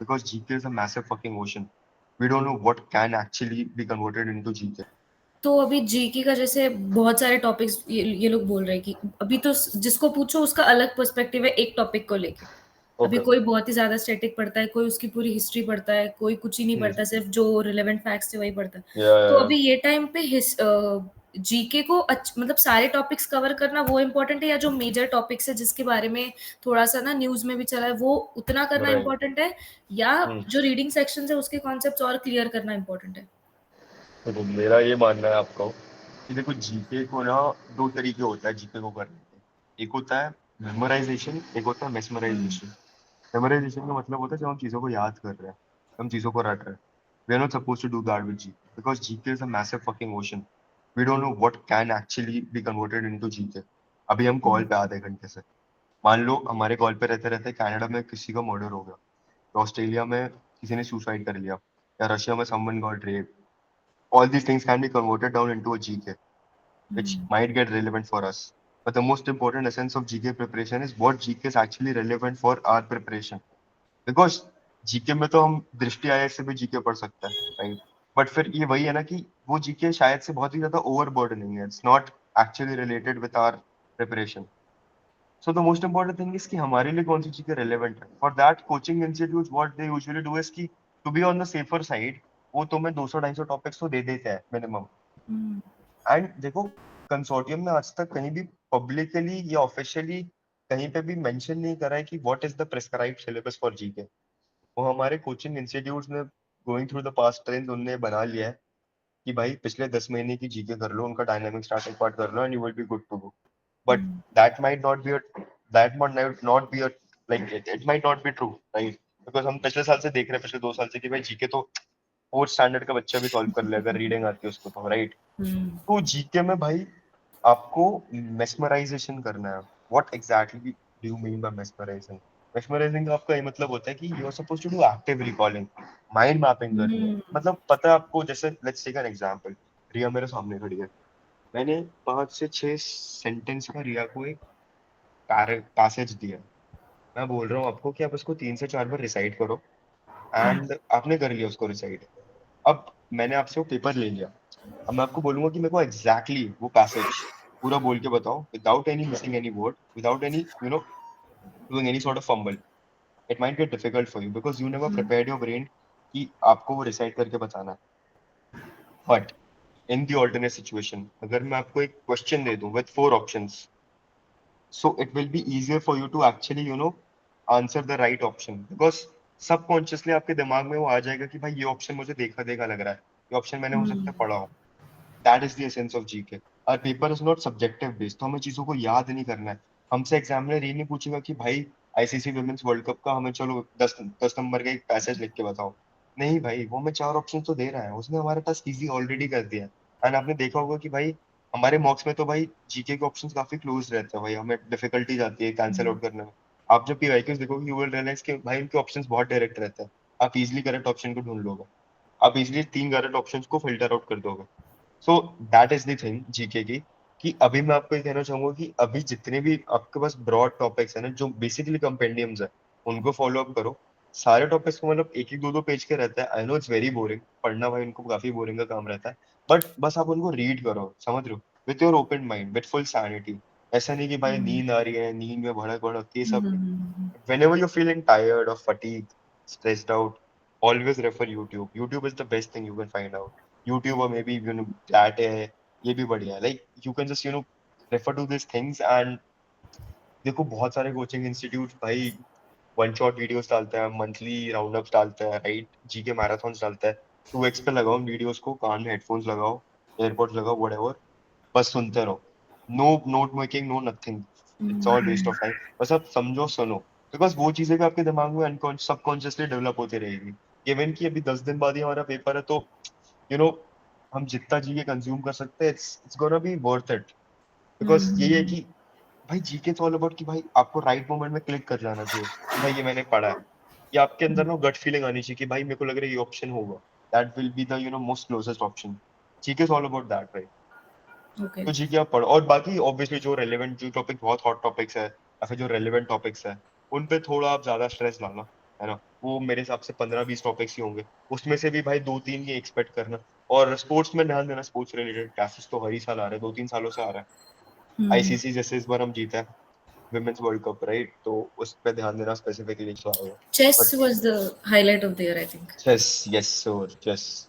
because GK is a massive fucking ocean. We don't know what can actually be converted into GK. तो अभी GK का जैसे बहुत सारे टॉपिक्स ये लोग बोल रहे हैं कि अभी तो जिसको पूछो उसका अलग पर्सपेक्टिव है एक टॉपिक को लेके। अभी Okay. कोई बहुत ही ज्यादा स्टैटिक पढ़ता है, कोई उसकी पूरी हिस्ट्री पढ़ता है, कोई कुछ ही नहीं Hmm. पढ़ता, सिर्फ जो रिलेवेंट फैक्ट्स थे वही पढ़ता है। Yeah, तो yeah, अभी ये टाइम पे जीके को मतलब सारे टॉपिक्स कवर करना वो इम्पोर्टेंट है, या जो मेजर टॉपिक्स है जिसके बारे में थोड़ा सा ना न्यूज में भी चला है वो उतना yeah. करना Right. इम्पोर्टेंट है, या Hmm. जो रीडिंग सेक्शन है उसके कॉन्सेप्ट और क्लियर करना इम्पोर्टेंट है? तो मेरा ये मानना है आपको कि देखो जीके को ना दो तरीके होता है जीके को करने के। एक होता है मेमोराइजेशन, एक होता है हम्म। मेस्मराइजेशन। मेमोराइजेशन का मतलब होता है जब हम चीजों को याद कर रहे हैं, हम चीजों को रट रहे हैं। We are not suppose to do that with GK because GK is a massive fucking ocean. We don't know what can actually be converted into GK. अभी हम कॉल पे आधे घंटे से, मान लो हमारे कॉल पे रहते रहते कनाडा में किसी का मर्डर हो गया, तो ऑस्ट्रेलिया में किसी ने सुसाइड कर लिया, या रशिया में someone got rape. All these things can be converted down into a GK, which might get relevant for us. But the most important essence of GK preparation is what GK is actually relevant for our preparation. Because GK में तो हम दृष्टि आयोग से भी GK पढ़ सकते हैं, राइट? बट फिर ये वही है ना कि वो GK शायद से बहुत ही ज्यादा ओवरबर्ड नहीं है, it's not actually related with our preparation. So the most important thing is कि हमारे लिए कौन सी चीजें रेलेवेंट है। For that coaching institute what they usually do is कि to be on the safer side, वो तुम्हें 200-250 टॉपिक्स तो दे देते हैं मिनिमम। एंड देखो, कंसोर्टियम में आज तक कहीं भी पब्लिकली या ऑफिशियली कहीं पे भी मेंशन नहीं करा है कि what is the prescribed syllabus for GK. वो हमारे कोचिंग इंस्टीट्यूट्स में going through the past trends उनने बना लिया है कि भाई पिछले 10 महीने की जीके कर लो, उनका डायनामिक स्टार्टिंग पार्ट कर लो, and you will be good to go. But that might not be a that might not be a like it might not be true, right? Because हम पिछले साल से देख रहे हैं, पिछले 2 साल से कि भाई जीके तो फोर्थ स्टैंडर्ड का बच्चा भी सॉल्व कर ले अगर रीडिंग आती है उसको, तो राइट? तो जीके में भाई आपको मेस्मराइजेशन करना है. What exactly do you mean by mesmerising? Mesmerising का आपका ये मतलब होता है कि you are suppose to do active recalling, mind mapping करनी है. मतलब पता है आपको, जैसे let's take an example. Riya मेरे सामने खड़ी है, मैंने 5 से 6 सेंटेंस का रिया को एक पैसेज दिया. मैं बोल रहा हूँ आपको कि आप उसको 3 से 4 बार रिसाइट करो, एंड आपने कर लिया उसको रिसाइट. अब मैंने आपसे वो पेपर ले लिया. अब मैं आपको बोलूंगा कि मेरे को एग्जैक्टली वो पैसेज पूरा बोल के बताओ, without any missing any word, without any doing any sort of fumble. It might get difficult for you because you never prepared your brain कि आपको वो रिसाइट करके बताना है. But in the alternate situation, अगर मैं आपको एक क्वेश्चन दे दूं with 4 options, so it will be easier for you to actually answer the right option, because subconsciously आपके दिमाग में वो आ जाएगा कि भाई ये ऑप्शन मुझे देखा देखा लग रहा है, ये ऑप्शन मैंने हो सकता है पढ़ा हो. That is the essence of GK. और paper is not subjective based, तो हमें चीजों को याद नहीं करना है. हमसे एग्जामिनर ये नहीं पूछेगा कि भाई आईसीसी वुमेन्स वर्ल्ड कप का हमें चलो 10 नंबर का एक पैसेज लिख के बताओ. नहीं भाई, वो हमें 4 ऑप्शन तो दे रहा है, उसने हमारे पास इजी ऑलरेडी कर दिया है. एंड आपने देखा होगा कि भाई हमारे मॉक्स में तो भाई जीके के ऑप्शंस काफी क्लोज रहते हैं भाई, हमें डिफिकल्टी जाती है कैंसिल आउट करने में. आप जब पीवाईक्यूज देखोगे यू विल रियलाइज कि भाई इनके ऑप्शंस बहुत डायरेक्ट रहते हैं. आप इजिली करेक्ट ऑप्शन को ढूंढ लोगे, आप इजिली 3 करेक्ट ऑप्शंस को फिल्टर आउट कर दोगे. So that is the thing GK की, कि अभी मैं आपको ये कहना चाहूंगा कि अभी जितने भी आपके पास ब्रॉड टॉपिक्स है ना, जो बेसिकली कंपेंडियम्स है, उनको फॉलो अप करो. सारे टॉपिक्स को मतलब एक एक दो दो पेज के रहता है. I know it's very boring पढ़ना, भाई उनको काफी बोरिंग का काम रहता है. बट बस आप उनको रीड करो, समझ रहे हो, with your open mind, with full sanity. ऐसा नहीं कि भाई नींद आ रही है, नींद में भड़क भड़क ये सब नहीं. Whenever you're feeling tired or fatigued, stressed out, always refer YouTube. YouTube is the best thing you can find out. YouTube or maybe chat है, ये भी बढ़िया है. Like you can just refer to these things. And देखो बहुत सारे coaching institute भाई one shot videos डालते हैं, मंथली राउंड अप्स डालते हैं, राइट, जीके मैराथन्स डालते हैं. 2x पे लगाओ वीडियोस को, कान में हेडफोन्स लगाओ, एयरपोर्ट्स लगाओ, व्हाटएवर, बस सुनते रहो. No note making, no nothing. It's all waste of time. बस आप समझो, सुनो. बिकॉज वो चीजें भी आपके दिमाग में सबकॉन्शियसली डेवलप होती रहेगी. इवन कि अभी 10 दिन बाद ही हमारा पेपर है, तो यू नो हम जितना जीके कंज्यूम कर सकते हैं, it's gonna be worth it. Because यही है कि भाई जीके इट्स ऑल अबाउट कि भाई आपको राइट मोमेंट में क्लिक कर जाना चाहिए कि भाई ये मैंने पढ़ा है, या आपके अंदर ना गट फीलिंग आनी चाहिए कि भाई मेरे को लग रहा है ये ऑप्शन होगा. That will be the most closest option. GK is all about that, right? Okay. तो जीके आप पढ़ो, और बाकी ऑब्वियसली जो रेलेवेंट जो टॉपिक बहुत हॉट टॉपिक्स है, या फिर जो रेलेवेंट टॉपिक्स है, उन पे थोड़ा आप ज्यादा स्ट्रेस डालो, है ना. वो मेरे हिसाब से 15-20 टॉपिक्स ही होंगे, उसमें से भी भाई 2-3 ही एक्सपेक्ट करना। और स्पोर्ट्स में ध्यान देना, स्पोर्ट्स रिलेटेड क्लासेस तो हर ही साल आ रहे हैं, 2-3 सालों से आ रहा है। हम्म। आईसीसी जैसे इस बार हम जीता है विमेंस वर्ल्ड कप, राइट, तो उस पे ध्यान देना स्पेसिफिकली तो आएगा। Chess but was the highlight of the year, I think. Chess, yes, so chess